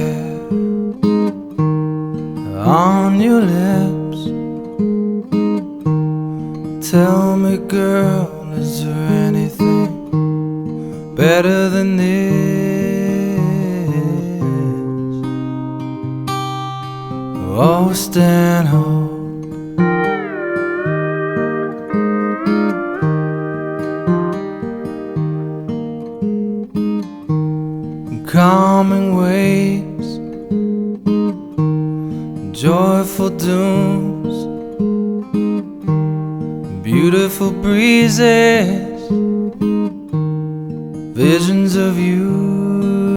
hair on your lips. Tell me, girl, is there anything better than this? Oh, Stanhope, calming waves, joyful dooms, beautiful breezes, visions of you.